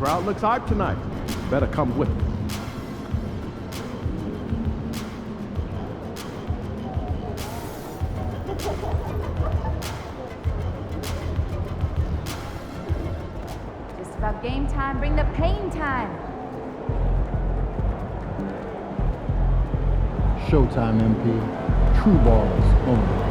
crowd looks hyped tonight. Better come with us. Just about game time, bring the pain time. Showtime, MP. True balls only.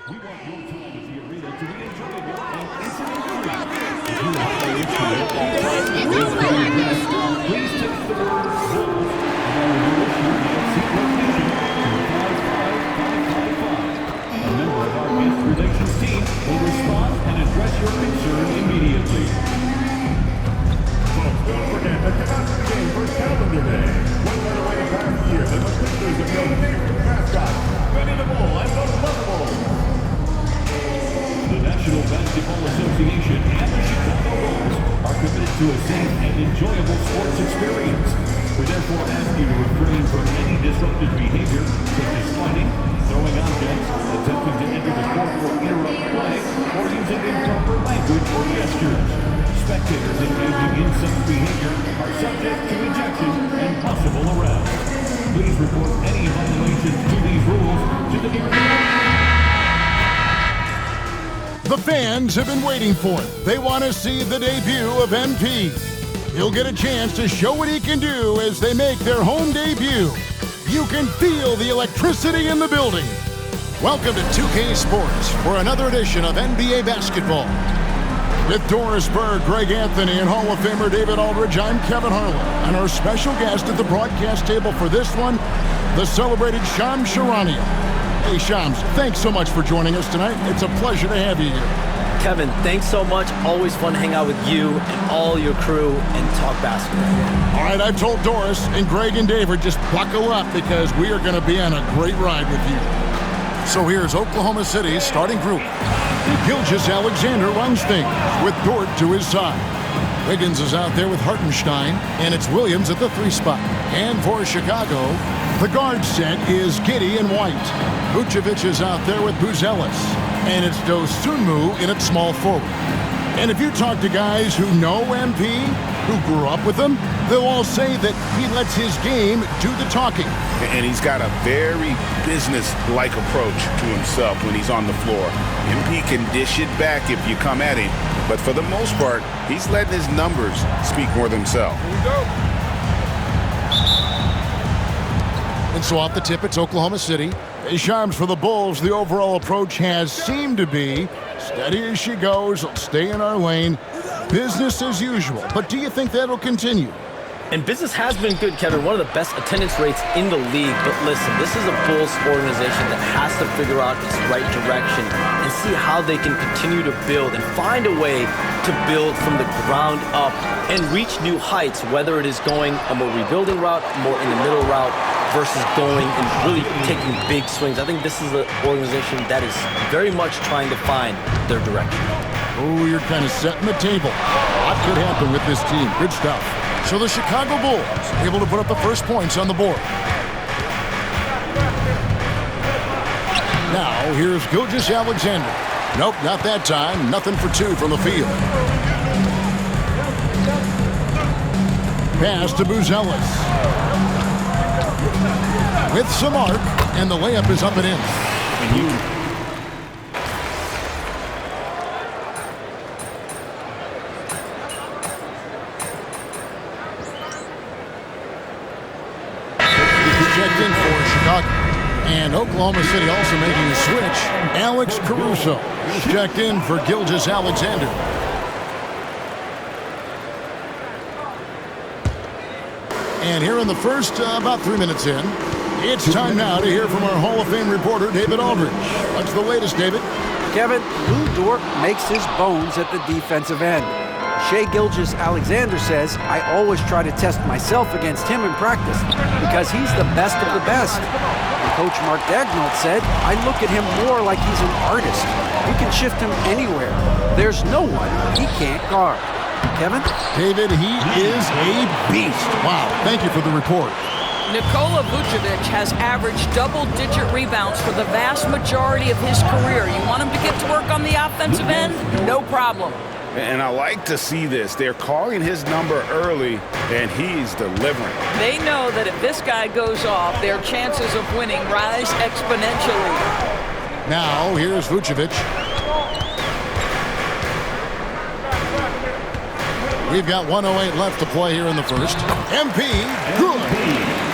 We want your time at the arena to be enjoyable and incident-free. If you have an instrument please text the word "Wolves" along with your issue and seat location to 55555. A member of our guest relations team will respond and address your concern immediately. Folks, don't forget that tonight's the game first calendar day. One better way to pass the year than the sisters of your favorite mascot, Benny the Bull and the Lovable. The National Basketball Association and the Chicago Bulls are committed to a safe and enjoyable sports experience. We therefore ask you to refrain from any disruptive behavior, such as fighting, throwing objects, attempting to enter the court or interrupt play, or using improper language or gestures. Spectators engaging in such behavior are subject to ejection and possible arrest. Please report any violations to these rules to the nearest. The fans have been waiting for it. They want to see the debut of MP. He'll get a chance to show what he can do as they make their home debut. You can feel the electricity in the building. Welcome to 2K Sports for another edition of NBA basketball. With Doris Berg, Greg Anthony, and Hall of Famer David Aldridge, I'm Kevin Harlan. And our special guest at the broadcast table for this one, the celebrated Shams Charania. Hey, Shams, thanks so much for joining us tonight. It's a pleasure to have you here. Kevin, thanks so much. Always fun to hang out with you and all your crew and talk basketball. All right, I've told Doris and Greg and David, just buckle up because we are going to be on a great ride with you. So here's Oklahoma City's starting group. Gilgeous-Alexander runs things with Dort to his side. Wiggins is out there with Hartenstein, and it's Williams at the 3 spot. And for Chicago, the guard set is Giddey and White. Vucevic is out there with Buzelis, and it's Dosunmu in at small forward. And if you talk to guys who know MP, who grew up with him, they'll all say that he lets his game do the talking. And he's got a very business-like approach to himself when he's on the floor. MP can dish it back if you come at him, but for the most part, he's letting his numbers speak more than himself. Here we go. And so off the tip, it's Oklahoma City. Hey, Shams, for the Bulls, the overall approach has seemed to be steady as she goes, stay in our lane, business as usual. But do you think that'll continue? And business has been good, Kevin. One of the best attendance rates in the league. But listen, this is a Bulls organization that has to figure out its right direction and see how they can continue to build and find a way to build from the ground up and reach new heights, whether it is going a more rebuilding route, more in the middle route, versus going and really taking big swings. I think this is an organization that is very much trying to find their direction. Oh, you're kind of setting the table. A lot could happen with this team. Good stuff. So the Chicago Bulls able to put up the first points on the board. Now, here's Gilgeous-Alexander. Nope, not that time. Nothing for 2 from the field. Pass to Buzelis. With some arc, and the layup is up and in. Checked in for Chicago. And Oklahoma City also making a switch. Alex Caruso is checked in for Gilgeous-Alexander. And here in the first, about 3 minutes in, it's time now to hear from our Hall of Fame reporter, David Aldridge. What's the latest, David? Kevin, Lou Dort makes his bones at the defensive end. Shai Gilgeous-Alexander says, I always try to test myself against him in practice because he's the best of the best. And Coach Mark Dagnall said, I look at him more like he's an artist. You can shift him anywhere. There's no one he can't guard. Kevin? David, he is a beast. Wow, thank you for the report. Nikola Vucevic has averaged double-digit rebounds for the vast majority of his career. You want him to get to work on the offensive end? No problem. And I like to see this. They're calling his number early, and he's delivering. They know that if this guy goes off, their chances of winning rise exponentially. Now, here's Vucevic. We've got 1:08 left to play here in the first. MP, good.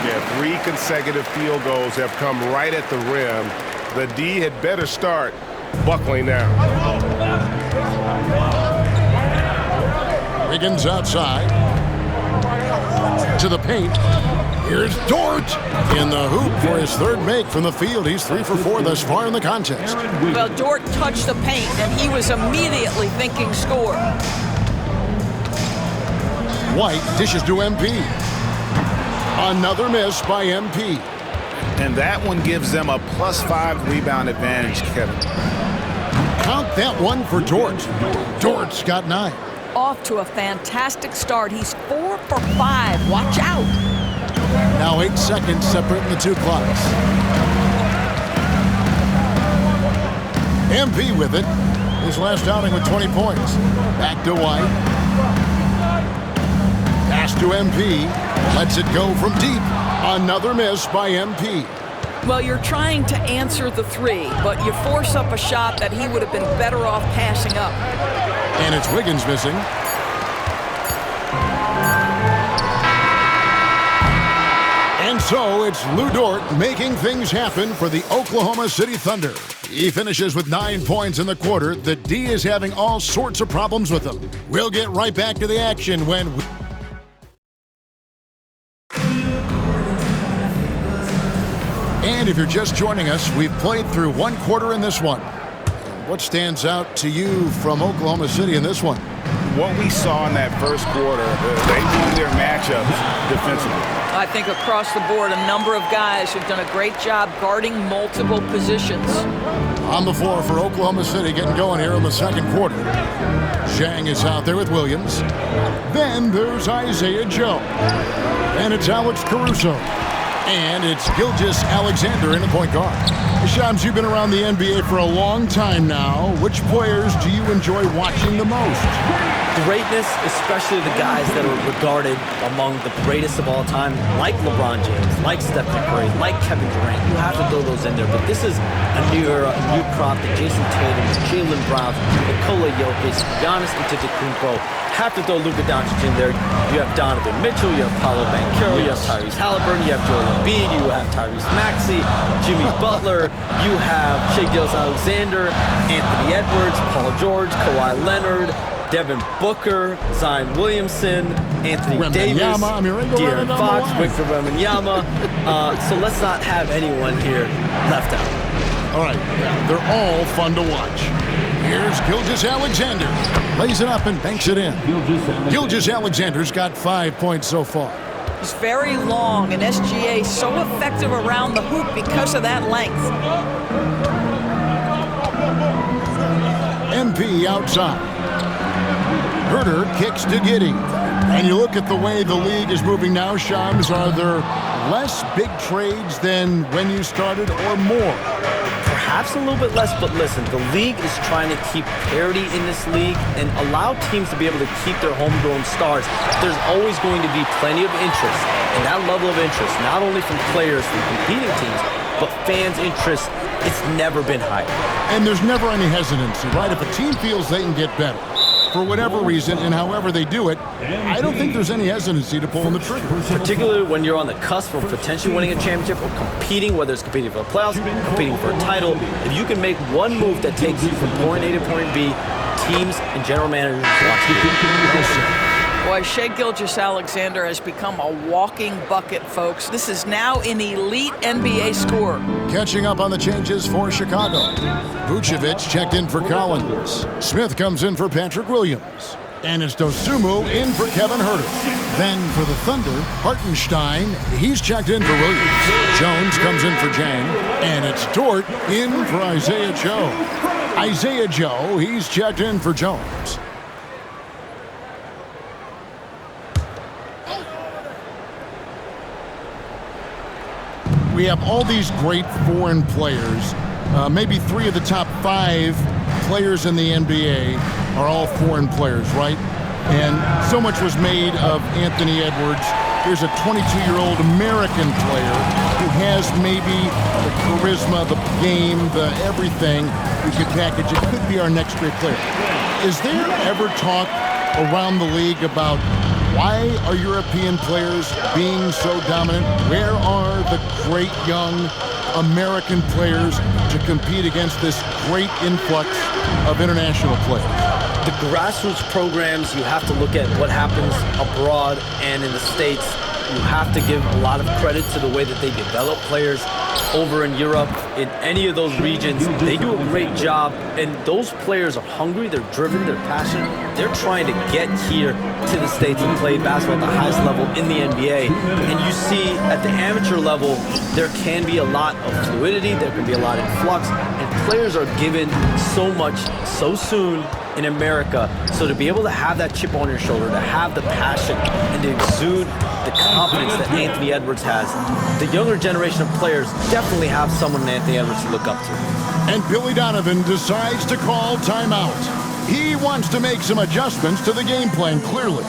Yeah, 3 consecutive field goals have come right at the rim. The D had better start buckling down. Wiggins outside. To the paint. Here's Dort in the hoop for his third make from the field. He's 3 for 4 thus far in the contest. Well, Dort touched the paint, and he was immediately thinking score. White dishes to MP. Another miss by MP. And that one gives them a +5 rebound advantage, Kevin. Count that one for Dort. Dort's got 9. Off to a fantastic start. He's 4 for 5. Watch out. Now 8 seconds separating the two clocks. MP with it. His last outing with 20 points. Back to White. Pass to MP. Lets it go from deep. Another miss by MP. Well, you're trying to answer the 3, but you force up a shot that he would have been better off passing up. And it's Wiggins missing. And so it's Lou Dort making things happen for the Oklahoma City Thunder. He finishes with 9 points in the quarter. The D is having all sorts of problems with him. We'll get right back to the action when And if you're just joining us, we've played through 1 quarter in this one. What stands out to you from Oklahoma City in this one? What we saw in that first quarter, they won their matchups defensively. I think across the board, a number of guys have done a great job guarding multiple positions. On the floor for Oklahoma City, getting going here in the second quarter. Zhang is out there with Williams. Then there's Isaiah Joe. And it's Alex Caruso. And it's Gilgeous Alexander in the point guard. Shams, you've been around the NBA for a long time now. Which players do you enjoy watching the most? Greatness, especially the guys that are regarded among the greatest of all time, like LeBron James, like Stephen Curry, like Kevin Durant. You have to throw those in there. But this is a new era, a new crop. The Jason Tatum, Jalen Brown, Nikola Jokic, Giannis Antetokounmpo. Have to throw Luka Doncic in there. You have Donovan Mitchell, you have Paolo Banchero, you have Tyrese Halliburton, you have Joel Embiid, you have Tyrese Maxey, Jimmy Butler, you have Shai Gilgeous-Alexander, Anthony Edwards, Paul George, Kawhi Leonard, Devin Booker, Zion Williamson, Anthony Davis, De'Aaron Fox, Victor Wembanyama. So let's not have anyone here left out. All right, they're all fun to watch. Here's Gilgeous-Alexander. Lays it up and banks it in. Gilgeous-Alexander's got 5 points so far. He's very long, and SGA so effective around the hoop because of that length. MP outside. Herter kicks to Giddey. And you look at the way the league is moving now, Shams, are there less big trades than when you started or more? Perhaps a little bit less, but listen, the league is trying to keep parity in this league and allow teams to be able to keep their homegrown stars. There's always going to be plenty of interest, and that level of interest, not only from players from competing teams, but fans' interest, it's never been higher. And there's never any hesitancy, right? If a team feels they can get better, for whatever reason and however they do it, I don't think there's any hesitancy to pulling the trigger. Particularly when you're on the cusp of potentially winning a championship or competing, whether it's competing for the playoffs, competing for a title. If you can make one move that takes you from point A to point B, teams and general managers watch you. Boy, Shai Gilgeous-Alexander has become a walking bucket, folks. This is now an elite NBA scorer. Catching up on the changes for Chicago. Vucevic checked in for Collins. Smith comes in for Patrick Williams. And it's Dosunmu in for Kevin Herter. Then for the Thunder, Hartenstein, he's checked in for Williams. Jones comes in for Zhang. And it's Dort in for Isaiah Joe. Isaiah Joe, he's checked in for Jones. we have all these great foreign players. Maybe 3 of the top 5 players in the NBA are all foreign players, right? And so much was made of Anthony Edwards. Here's a 22-year-old American player who has maybe the charisma, the game, the everything we could package. It could be our next great player. Is there ever talk around the league about why are European players being so dominant? Where are the great young American players to compete against this great influx of international players? The grassroots programs, you have to look at what happens abroad and in the States. You have to give a lot of credit to the way that they develop players over in Europe. In any of those regions, they do a great job, and those players are hungry, they're driven, they're passionate. They're trying to get here to the States and play basketball at the highest level in the NBA. And you see at the amateur level, there can be a lot of fluidity, there can be a lot of flux, and players are given so much so soon in America. So to be able to have that chip on your shoulder, to have the passion, and to exude the confidence that Anthony Edwards has, the younger generation of players definitely have someone in Anthony Edwards to look up to. And Billy Donovan decides to call timeout. He wants to make some adjustments to the game plan, clearly.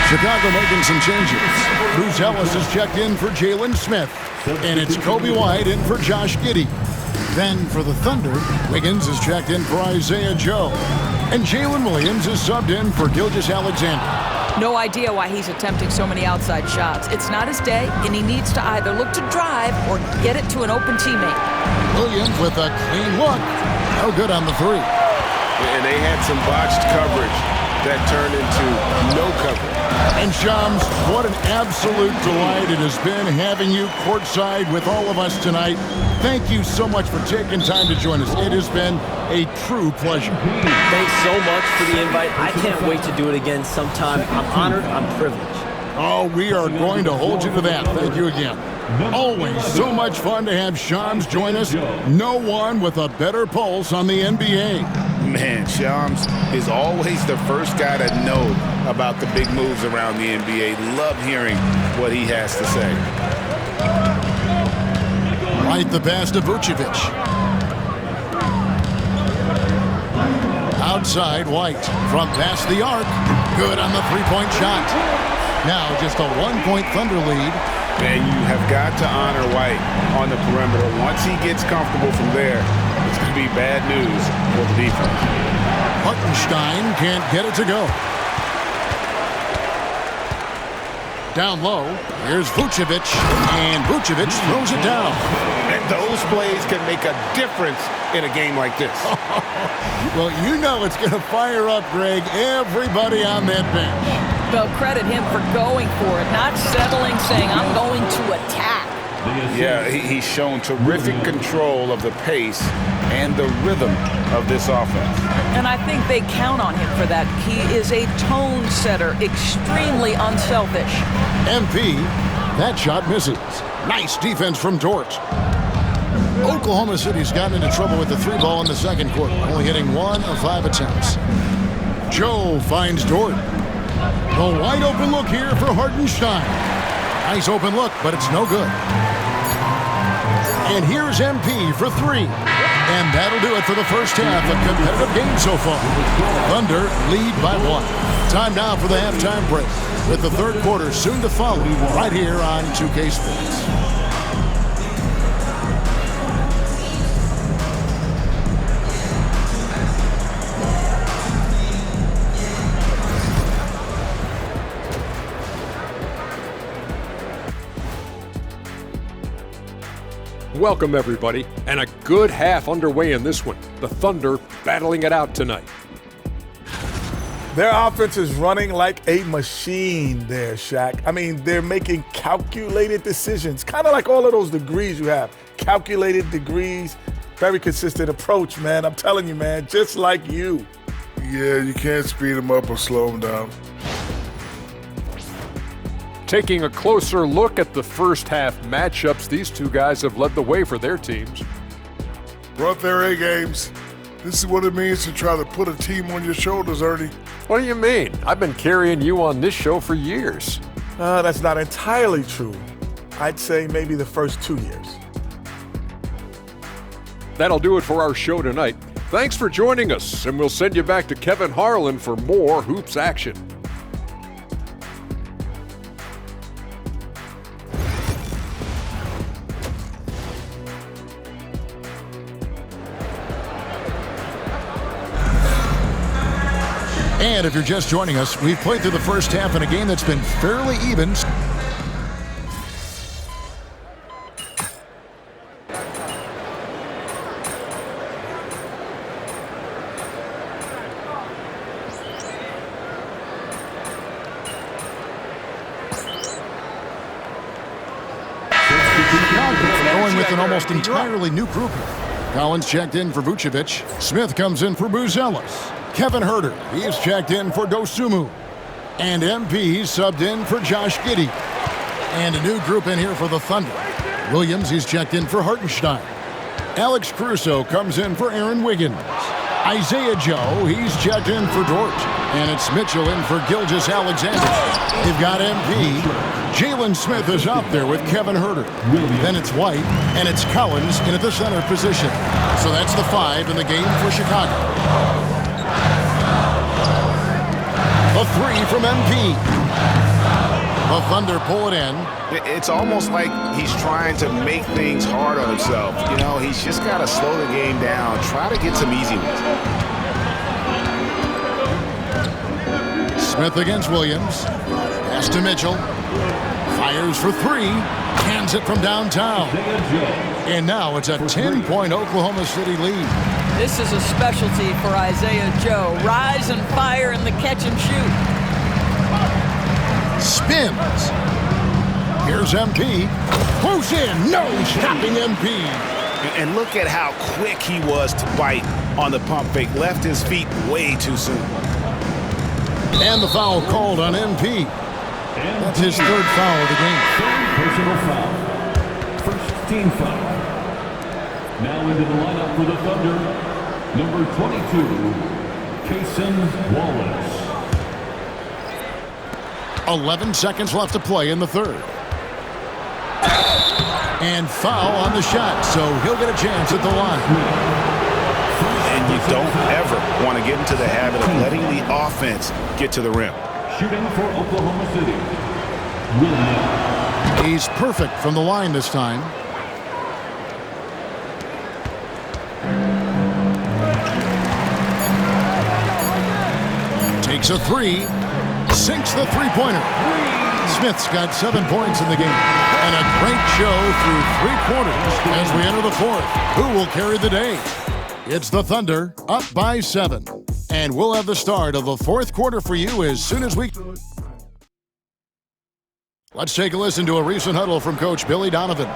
Chicago making some changes. Bruce Ellis is checked in for Jalen Smith, and it's Kobe White in for Josh Giddey. Then for the Thunder, Wiggins is checked in for Isaiah Joe, and Jalen Williams is subbed in for Gilgeous-Alexander. No idea why he's attempting so many outside shots. It's not his day, and he needs to either look to drive or get it to an open teammate. Williams with a clean look. No good on the 3. And they had some botched coverage that turned into no coverage. And Shams, what an absolute delight it has been having you courtside with all of us tonight. Thank you so much for taking time to join us. It has been a true pleasure. Thanks so much for the invite. I can't wait to do it again sometime. I'm honored, I'm privileged. Oh, we are going to hold you to that. Thank you again. Always so much fun to have Shams join us. No one with a better pulse on the NBA. Man, Shams is always the first guy to know about the big moves around the NBA. Love hearing what he has to say. Right the pass to Vucevic. Outside, White from past the arc. Good on the three-point shot. Now just a 1-point Thunder lead. And you have got to honor White on the perimeter. Once he gets comfortable from there, it's going to be bad news for the defense. Hartenstein can't get it to go. Down low, here's Vucevic, and Vucevic throws it down. And those plays can make a difference in a game like this. Well, you know it's going to fire up, Greg, everybody on that bench. Well, credit him for going for it, not settling, saying, I'm going to attack. Yeah, he's shown terrific control of the pace and the rhythm of this offense. And I think they count on him for that. He is a tone setter, extremely unselfish. MP, that shot misses. Nice defense from Dort. Oklahoma City's gotten into trouble with the 3-ball in the second quarter, only hitting 1 of 5 attempts. Joe finds Dort. A wide open look here for Hartenstein. Nice open look, but it's no good. And here's MP for 3. And that'll do it for the first half. A competitive game so far. Thunder lead by 1. Time now for the halftime break, with the third quarter soon to follow right here on 2K Sports. Welcome, everybody, and a good half underway in this one. The Thunder battling it out tonight. Their offense is running like a machine there, Shaq. I mean, they're making calculated decisions, kind of like all of those degrees you have. Calculated degrees, very consistent approach, man. I'm telling you, man, just like you. Yeah, you can't speed them up or slow them down. Taking a closer look at the first half matchups, these two guys have led the way for their teams. Brought their A games. This is what it means to try to put a team on your shoulders, Ernie. What do you mean? I've been carrying you on this show for years. That's not entirely true. I'd say maybe the first 2 years. That'll do it for our show tonight. Thanks for joining us, and we'll send you back to Kevin Harlan for more hoops action. And if you're just joining us, we've played through the first half in a game that's been fairly even. Going with an almost entirely new group here. Collins checked in for Vucevic. Smith comes in for Buzelis. Kevin Huerter, he's checked in for Dosunmu. And MP subbed in for Josh Giddey. And a new group in here for the Thunder. Williams, he's checked in for Hartenstein. Alex Caruso comes in for Aaron Wiggins. Isaiah Joe, he's checked in for Dort. And it's Mitchell in for Gilgeous Alexander. They've got MP. Jalen Smith is out there with Kevin Huerter. Then it's White, and it's Collins in at the center position. So that's the 5 in the game for Chicago. A 3 from MP. The Thunder pull it in. It's almost like he's trying to make things hard on himself. You know, he's just got to slow the game down, try to get some easy ones. Smith against Williams. Pass to Mitchell. Fires for 3. Hands it from downtown. And now it's a 10-point Oklahoma City lead. This is a specialty for Isaiah Joe. Rise and fire in the catch and shoot. Spins. Here's MP. Who's in? No stopping MP. And look at how quick he was to bite on the pump fake. Left his feet way too soon. And the foul called on MP. That's his 3rd foul of the game. Personal foul. First team foul. Now into the lineup for the Thunder, number 22, Cason Wallace. 11 seconds left to play in the 3rd. And foul on the shot, so he'll get a chance at the line. And you don't ever want to get into the habit of letting the offense get to the rim. Shooting for Oklahoma City, Williams. He's perfect from the line this time. Takes a 3, sinks the three-pointer. Smith's got 7 points in the game. And a great show through 3 quarters as we enter the 4th. Who will carry the day? It's the Thunder, up by 7. And we'll have the start of the 4th quarter for you as soon as we... Let's take a listen to a recent huddle from Coach Billy Donovan.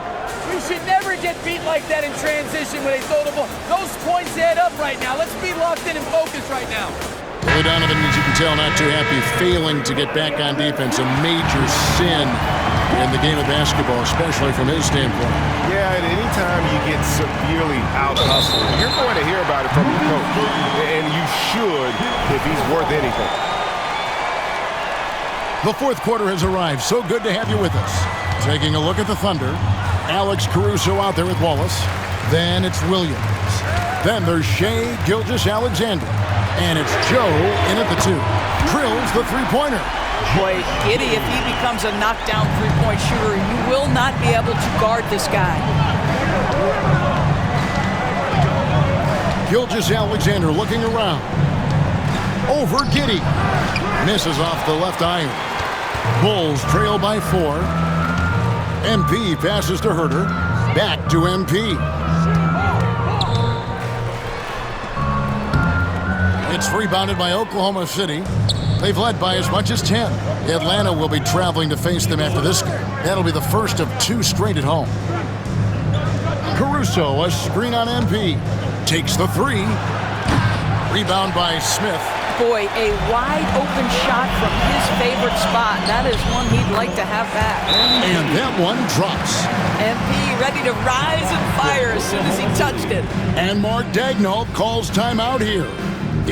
We should never get beat like that in transition when they throw the ball. Those points add up right now. Let's be locked in and focused right now. Billy Donovan, as you can tell, not too happy, failing to get back on defense. A major sin in the game of basketball, especially from his standpoint. Yeah, and anytime you get severely out-hustled, you're going to hear about it from your coach. And you should if he's worth anything. The 4th quarter has arrived. So good to have you with us. Taking a look at the Thunder. Alex Caruso out there with Wallace. Then it's Williams. Then there's Shai Gilgeous Alexander. And it's Joe in at the 2. Drills the three-pointer. Boy, Giddey, if he becomes a knockdown three-point shooter, you will not be able to guard this guy. Gilgeous Alexander looking around. Over Giddey. Misses off the left iron. Bulls trail by 4. MP passes to Huerter. Back to MP. It's rebounded by Oklahoma City. They've led by as much as 10. Atlanta will be traveling to face them after this game. That'll be the first of 2 straight at home. Caruso, a screen on MP. Takes the 3. Rebound by Smith. Boy, a wide open shot from his favorite spot. That is one he'd like to have back. And that one drops. MP ready to rise and fire as soon as he touched it. And Mark Daigneault calls timeout here.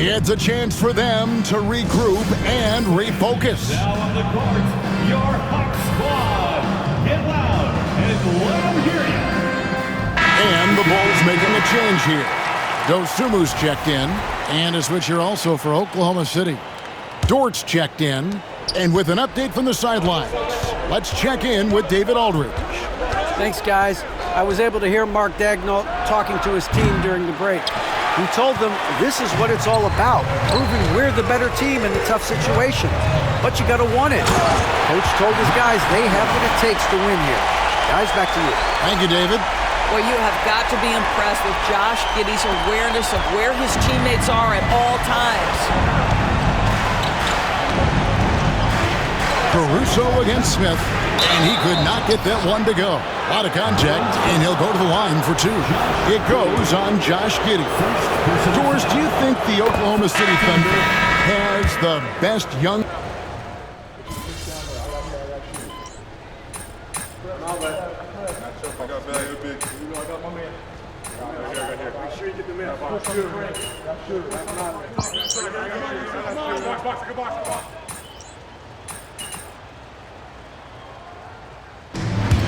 It's a chance for them to regroup and refocus. Now on the court, your Hawk Squad. Get loud and let them hear you. And the Bulls making a change here. Dosumu's checked in, and a switch here also for Oklahoma City. Dort's checked in, and with an update from the sidelines, let's check in with David Aldridge. Thanks, guys. I was able to hear Mark Daigneault talking to his team during the break. He told them this is what it's all about, proving we're the better team in the tough situations. But you got to want it. Coach told his guys they have what it takes to win here. Guys, back to you. Thank you, David. Well, you have got to be impressed with Josh Giddey's awareness of where his teammates are at all times. Caruso against Smith, and he could not get that one to go. A lot of contact, and he'll go to the line for two. It goes on Josh Giddey. George, do you think the Oklahoma City Thunder has the best young...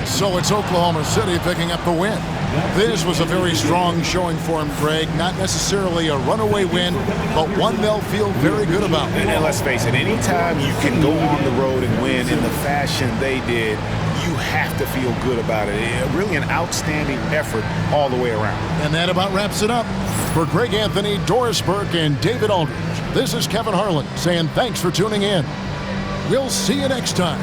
So it's Oklahoma City picking up the win. This was a very strong showing for him, Greg. Not necessarily a runaway win, but one they'll feel very good about. And let's face it, anytime you can go on the road and win in the fashion they did, you have to feel good about it. Really an outstanding effort all the way around. And that about wraps it up. For Greg Anthony, Doris Burke, and David Aldridge, this is Kevin Harlan saying thanks for tuning in. We'll see you next time.